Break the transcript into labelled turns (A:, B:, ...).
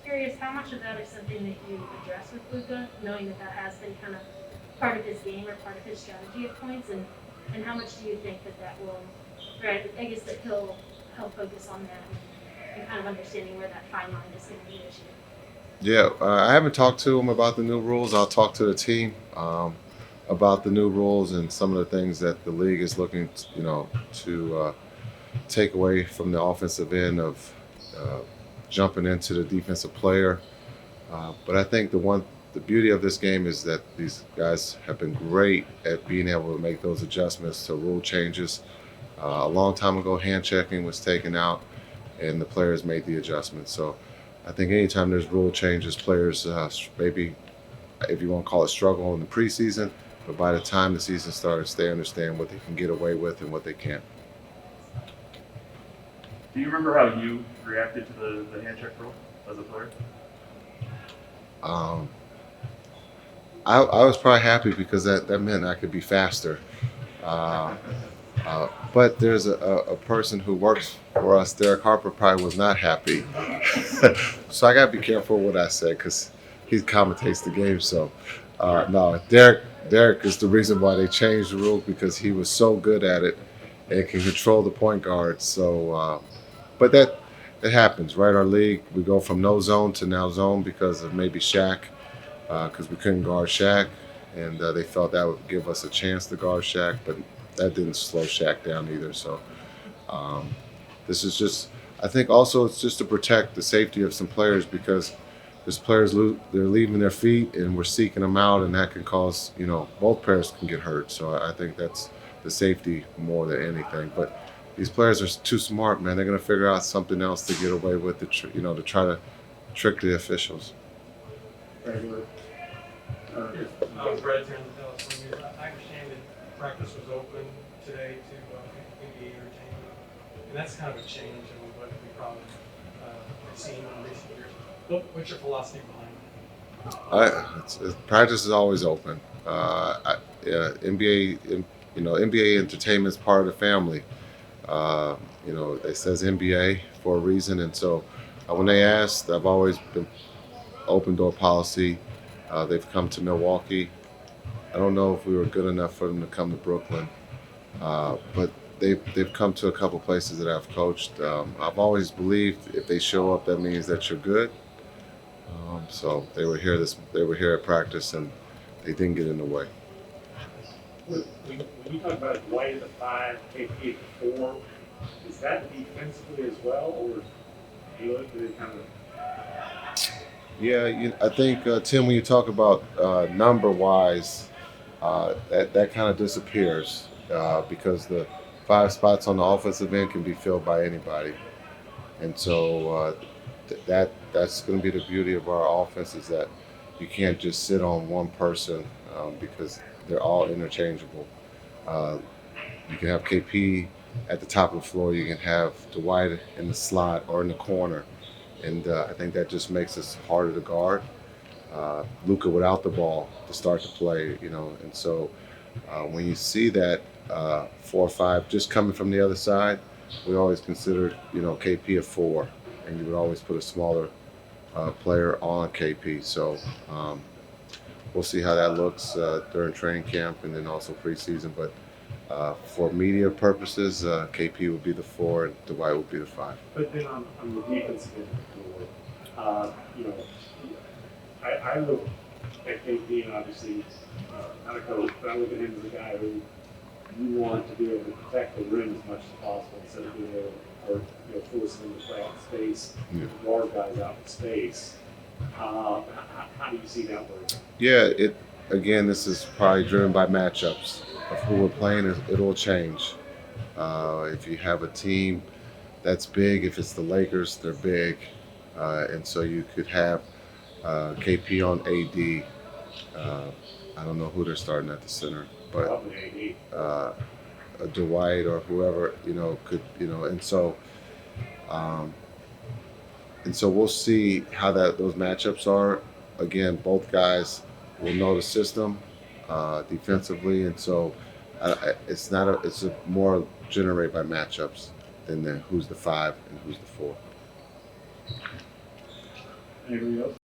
A: curious how much of that is something that you address with Luka, knowing that that has been kind of part of his game or part of his strategy at points, and how much do you think that that will, or I guess that he'll focus on that and kind of understanding where that fine line is going to be this year?
B: Yeah, I haven't talked to him about the new rules. I'll talk to the team about the new rules and some of the things that the league is looking, to take away from the offensive end of uh, jumping into the defensive player. But I think the beauty of this game is that these guys have been great at being able to make those adjustments to rule changes. A long time ago, hand checking was taken out, and the players made the adjustments. So I think anytime there's rule changes, players maybe, if you want to call it, struggle in the preseason, but by the time the season starts, they understand what they can get away with and what they can't.
C: Do you remember how you reacted to the hand check rule as a player?
B: Um, I was probably happy because that meant I could be faster. Uh, but there's a person who works for us, Derek Harper, probably was not happy. So I got to be careful what I say because he commentates the game. So no, Derek is the reason why they changed the rule because he was so good at it and can control the point guard. So, but that it happens, right? Our league, we go from no zone to now zone because of maybe Shaq, because we couldn't guard Shaq, and they felt that would give us a chance to guard Shaq, but that didn't slow Shaq down either. So um, this is just, I think also it's just to protect the safety of some players because there's players they're leaving their feet and we're seeking them out, and that can cause both players can get hurt. So I think that's the safety more than anything. But these players are too smart, man. They're gonna figure out something else to get away with, to try to trick the officials.
D: Regular.
E: Yes, Brad here in the Dallas Morning. I understand that practice was open today to NBA entertainment, and that's kind of a change in what we probably have seen in recent years. What's your philosophy behind
B: Practice is always open. NBA entertainment is part of the family. It says NBA for a reason, and so when they asked, I've always been open door policy. They've come to Milwaukee. I don't know if we were good enough for them to come to Brooklyn, but they've come to a couple places that I've coached. I've always believed if they show up, that means that you're good. So they were here. They were here at practice, and they didn't get in the way.
D: When you talk about Dwight at the 5, KP at the 4, is that defensively as well, or do you look at it kind of?
B: Yeah, I think Tim, when you talk about number-wise, that kind of disappears because the 5 spots on the offensive end can be filled by anybody, and so that's going to be the beauty of our offense is that you can't just sit on one person because they're all interchangeable. Uh, you can have KP at the top of the floor. You can have Dwight in the slot or in the corner. And I think that just makes us harder to guard. Luka without the ball to start to play, And so when you see that 4 or 5 just coming from the other side, we always consider, KP a 4. And you would always put a smaller player on KP. So we'll see how that looks during training camp and then also preseason. But for media purposes, KP would be the 4 and Dwight would be the 5.
D: But then on the defensive end of the floor, I look at KP and obviously not a coach, but I look at him as a guy who you want to be able to protect the rim as much as possible instead of being able to force them to play out in space, guard guys out in space. How do you see that working?
B: Yeah, again, this is probably driven by matchups of who we're playing. It'll change. If you have a team that's big, if it's the Lakers, they're big, and so you could have KP on AD. I don't know who they're starting at the center, but a Dwight or whoever could and so we'll see how those matchups are. Again, both guys will know the system defensively, and so it's more generated by matchups than who's the 5 and who's the 4.
D: Anybody else?